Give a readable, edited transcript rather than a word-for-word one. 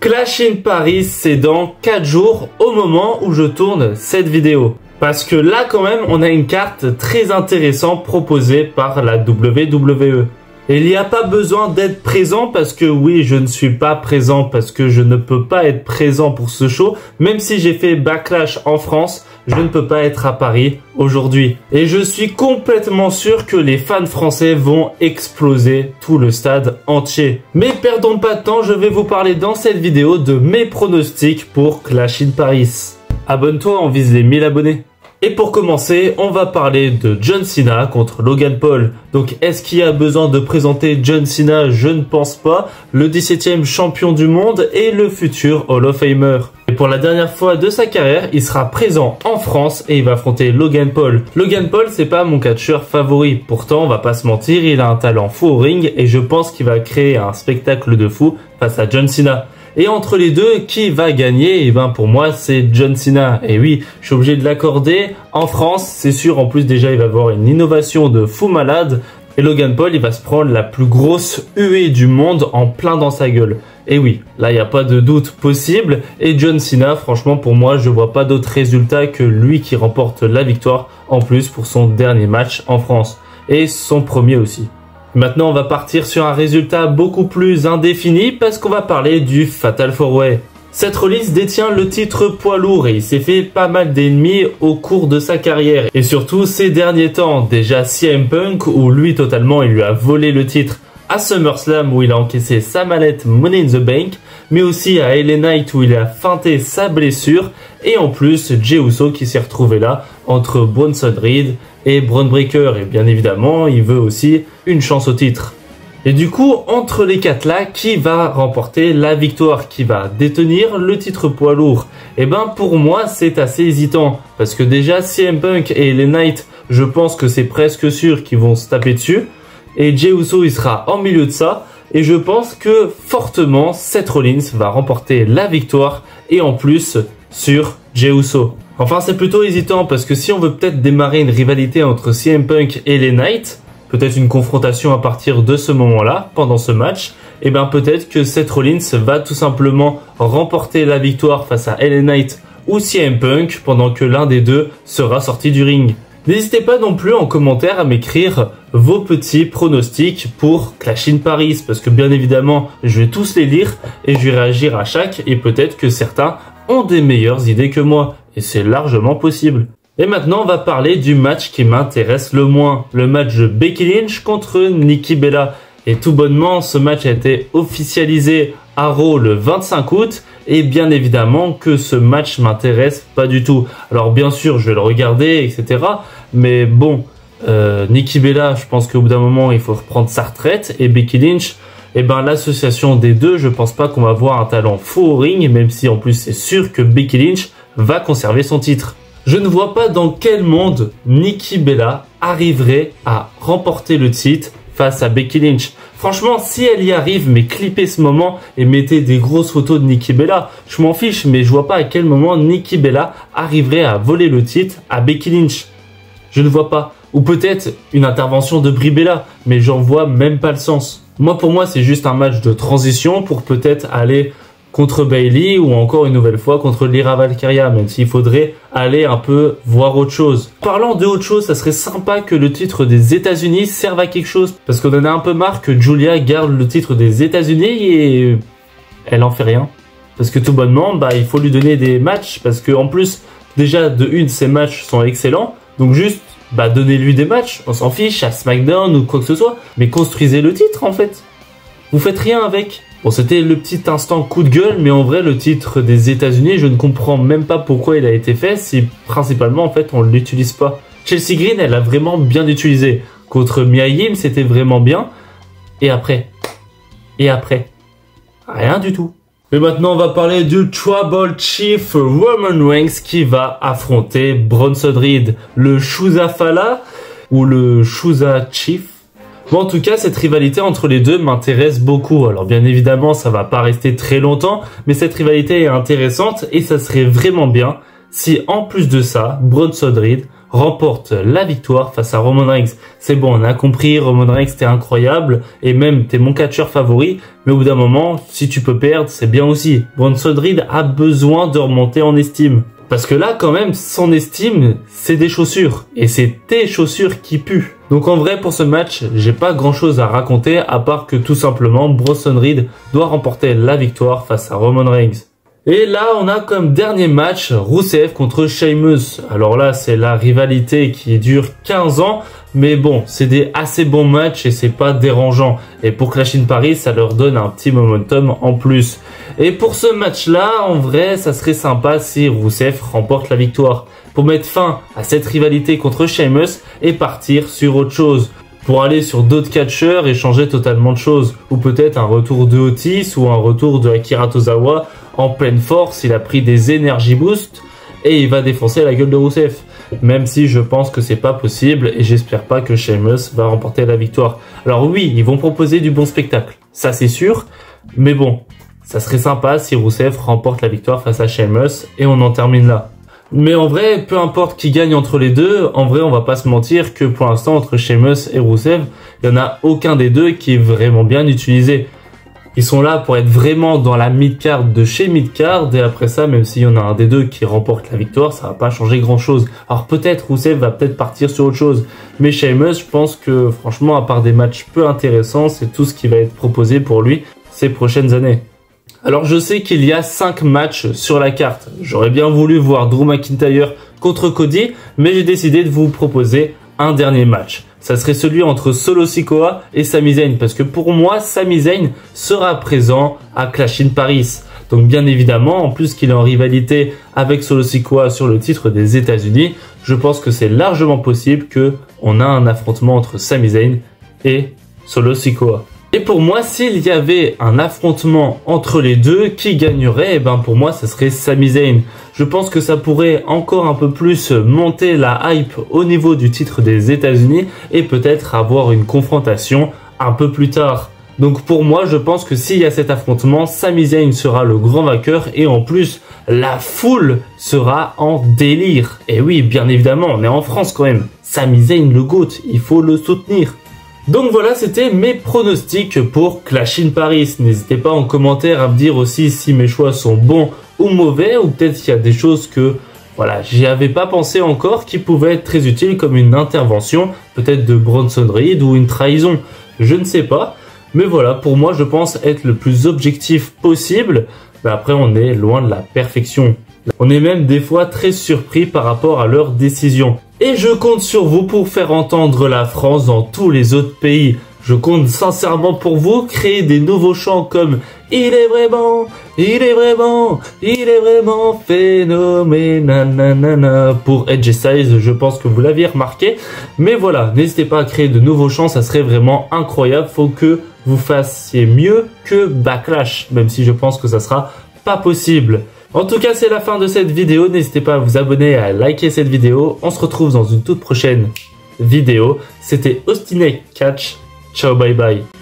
Clash in Paris, c'est dans 4 jours au moment où je tourne cette vidéo. Parce que là quand même, on a une carte très intéressante proposée par la WWE. Et il n'y a pas besoin d'être présent parce que oui, je ne suis pas présent parce que je ne peux pas être présent pour ce show. Même si j'ai fait Backlash en France, je ne peux pas être à Paris aujourd'hui. Et je suis complètement sûr que les fans français vont exploser tout le stade entier. Mais perdons pas de temps, je vais vous parler dans cette vidéo de mes pronostics pour Clash in Paris. Abonne-toi, on vise les 1000 abonnés. Et pour commencer, on va parler de John Cena contre Logan Paul. Donc est-ce qu'il y a besoin de présenter John Cena? Je ne pense pas. Le 17e champion du monde et le futur Hall of Famer. Et pour la dernière fois de sa carrière, il sera présent en France et il va affronter Logan Paul. Logan Paul, c'est pas mon catcheur favori. Pourtant, on va pas se mentir, il a un talent fou au ring et je pense qu'il va créer un spectacle de fou face à John Cena. Et entre les deux, qui va gagner? Et ben pour moi, c'est John Cena. Et oui, je suis obligé de l'accorder. En France, c'est sûr, en plus déjà, il va avoir une innovation de fou malade. Et Logan Paul, il va se prendre la plus grosse huée du monde en plein dans sa gueule. Et oui, là, il n'y a pas de doute possible. Et John Cena, franchement, pour moi, je vois pas d'autre résultat que lui qui remporte la victoire, en plus pour son dernier match en France. Et son premier aussi. Maintenant, on va partir sur un résultat beaucoup plus indéfini parce qu'on va parler du Fatal 4-Way. Seth Rollins détient le titre poids lourd et il s'est fait pas mal d'ennemis au cours de sa carrière. Et surtout ces derniers temps, déjà CM Punk où lui totalement il lui a volé le titre à SummerSlam où il a encaissé sa mallette Money in the Bank, mais aussi à LA Knight où il a feinté sa blessure et en plus Jey Uso qui s'est retrouvé là entre Bronson Reed et Bron Breakker et bien évidemment il veut aussi une chance au titre. Et du coup entre les quatre là, qui va remporter la victoire, qui va détenir le titre poids lourd? Et ben pour moi c'est assez hésitant parce que déjà CM Punk et LA Knight je pense que c'est presque sûr qu'ils vont se taper dessus et Jey Uso il sera en milieu de ça et je pense que fortement Seth Rollins va remporter la victoire et en plus sur Jey Uso. Enfin, c'est plutôt hésitant parce que si on veut peut-être démarrer une rivalité entre CM Punk et LA Knight, peut-être une confrontation à partir de ce moment-là, pendant ce match, et bien peut-être que Seth Rollins va tout simplement remporter la victoire face à LA Knight ou CM Punk pendant que l'un des deux sera sorti du ring. N'hésitez pas non plus en commentaire à m'écrire vos petits pronostics pour Clash in Paris parce que bien évidemment, je vais tous les lire et je vais réagir à chaque et peut-être que certains ont des meilleures idées que moi. Et c'est largement possible. Et maintenant, on va parler du match qui m'intéresse le moins. Le match de Becky Lynch contre Nikki Bella. Et tout bonnement, ce match a été officialisé à Raw le 25 août. Et bien évidemment que ce match m'intéresse pas du tout. Alors bien sûr, je vais le regarder, etc. Mais bon, Nikki Bella, je pense qu'au bout d'un moment, il faut reprendre sa retraite. Et Becky Lynch, eh ben l'association des deux, je pense pas qu'on va voir un talent fou au ring. Même si en plus, c'est sûr que Becky Lynch va conserver son titre. Je ne vois pas dans quel monde Nikki Bella arriverait à remporter le titre face à Becky Lynch. Franchement, si elle y arrive, mais clippez ce moment et mettez des grosses photos de Nikki Bella. Je m'en fiche, mais je vois pas à quel moment Nikki Bella arriverait à voler le titre à Becky Lynch. Je ne vois pas. Ou peut-être une intervention de Brie Bella, mais j'en vois même pas le sens. Pour moi, c'est juste un match de transition pour peut-être aller contre Bayley ou encore une nouvelle fois contre Lyra Valkyria, même s'il faudrait aller un peu voir autre chose. Parlant de autre chose, ça serait sympa que le titre des États-Unis serve à quelque chose, parce qu'on en a un peu marre que Julia garde le titre des États-Unis et elle en fait rien. Parce que tout bonnement, il faut lui donner des matchs, parce que en plus, déjà de une, ses matchs sont excellents, donc juste donnez-lui des matchs, on s'en fiche, à SmackDown ou quoi que ce soit, mais construisez le titre en fait. Vous faites rien avec. Bon, c'était le petit instant coup de gueule, mais en vrai, le titre des États-Unis, je ne comprends même pas pourquoi il a été fait si principalement, en fait, on ne l'utilise pas. Chelsea Green, elle a vraiment bien utilisé. Contre Mia Yim, c'était vraiment bien. Et après, rien du tout. Mais maintenant, on va parler du Tribal Chief Roman Reigns qui va affronter Bronson Reed, le Shuzafala ou le Shuza Chief. Bon, en tout cas, cette rivalité entre les deux m'intéresse beaucoup. Alors bien évidemment, ça va pas rester très longtemps, mais cette rivalité est intéressante et ça serait vraiment bien si en plus de ça, Bronson Reed remporte la victoire face à Roman Reigns. C'est bon, on a compris, Roman Reigns t'es incroyable et même t'es mon catcheur favori, mais au bout d'un moment, si tu peux perdre, c'est bien aussi. Bronson Reed a besoin de remonter en estime. Parce que là, quand même, son estime, c'est des chaussures. Et c'est tes chaussures qui puent. Donc en vrai, pour ce match, j'ai pas grand chose à raconter, à part que tout simplement, Bronson Reed doit remporter la victoire face à Roman Reigns. Et là, on a comme dernier match Rusev contre Sheamus. Alors là, c'est la rivalité qui dure 15 ans. Mais bon, c'est des assez bons matchs et c'est pas dérangeant. Et pour Clash in Paris, ça leur donne un petit momentum en plus. Et pour ce match-là, en vrai, ça serait sympa si Rusev remporte la victoire. Pour mettre fin à cette rivalité contre Sheamus et partir sur autre chose. Pour aller sur d'autres catcheurs et changer totalement de choses. Ou peut-être un retour de Otis ou un retour de Akira Tozawa en pleine force. Il a pris des energy boosts et il va défoncer la gueule de Rusev. Même si je pense que c'est pas possible et j'espère pas que Sheamus va remporter la victoire. Alors oui, ils vont proposer du bon spectacle. Ça c'est sûr. Mais bon, ça serait sympa si Rusev remporte la victoire face à Sheamus et on en termine là. Mais en vrai, peu importe qui gagne entre les deux, en vrai on va pas se mentir que pour l'instant entre Sheamus et Rusev, il y en a aucun des deux qui est vraiment bien utilisé. Ils sont là pour être vraiment dans la mid-card de chez mid-card et après ça, même s'il y en a un des deux qui remporte la victoire, ça va pas changer grand-chose. Alors peut-être Rusev va peut-être partir sur autre chose, mais Sheamus, je pense que franchement, à part des matchs peu intéressants, c'est tout ce qui va être proposé pour lui ces prochaines années. Alors je sais qu'il y a 5 matchs sur la carte. J'aurais bien voulu voir Drew McIntyre contre Cody, mais j'ai décidé de vous proposer un dernier match. Ça serait celui entre Solo Sikoa et Sami Zayn, parce que pour moi, Sami Zayn sera présent à Clash in Paris. Donc bien évidemment, en plus qu'il est en rivalité avec Solo Sikoa sur le titre des États-Unis, je pense que c'est largement possible qu'on a un affrontement entre Sami Zayn et Solo Sikoa. Et pour moi, s'il y avait un affrontement entre les deux, qui gagnerait? Eh ben pour moi, ce serait Sami Zayn. Je pense que ça pourrait encore un peu plus monter la hype au niveau du titre des États-Unis et peut-être avoir une confrontation un peu plus tard. Donc pour moi, je pense que s'il y a cet affrontement, Sami Zayn sera le grand vainqueur et en plus, la foule sera en délire. Et oui, bien évidemment, on est en France quand même. Sami Zayn, le GOAT, il faut le soutenir. Donc voilà, c'était mes pronostics pour Clash in Paris. N'hésitez pas en commentaire à me dire aussi si mes choix sont bons ou mauvais, ou peut-être qu'il y a des choses que voilà, j'y avais pas pensé encore qui pouvaient être très utiles comme une intervention, peut-être de Bronson Reed ou une trahison. Je ne sais pas, mais voilà, pour moi, je pense être le plus objectif possible. Mais après, on est loin de la perfection. On est même des fois très surpris par rapport à leurs décisions. Et je compte sur vous pour faire entendre la France dans tous les autres pays. Je compte sincèrement pour vous créer des nouveaux chants comme « Il est vraiment, il est vraiment, il est vraiment phénoménal » nanana. Pour Edge Styles, je pense que vous l'aviez remarqué. Mais voilà, n'hésitez pas à créer de nouveaux chants, ça serait vraiment incroyable. Faut que vous fassiez mieux que Backlash, même si je pense que ça sera pas possible. En tout cas, c'est la fin de cette vidéo. N'hésitez pas à vous abonner et à liker cette vidéo. On se retrouve dans une toute prochaine vidéo. C'était Austin Catch. Ciao, bye bye.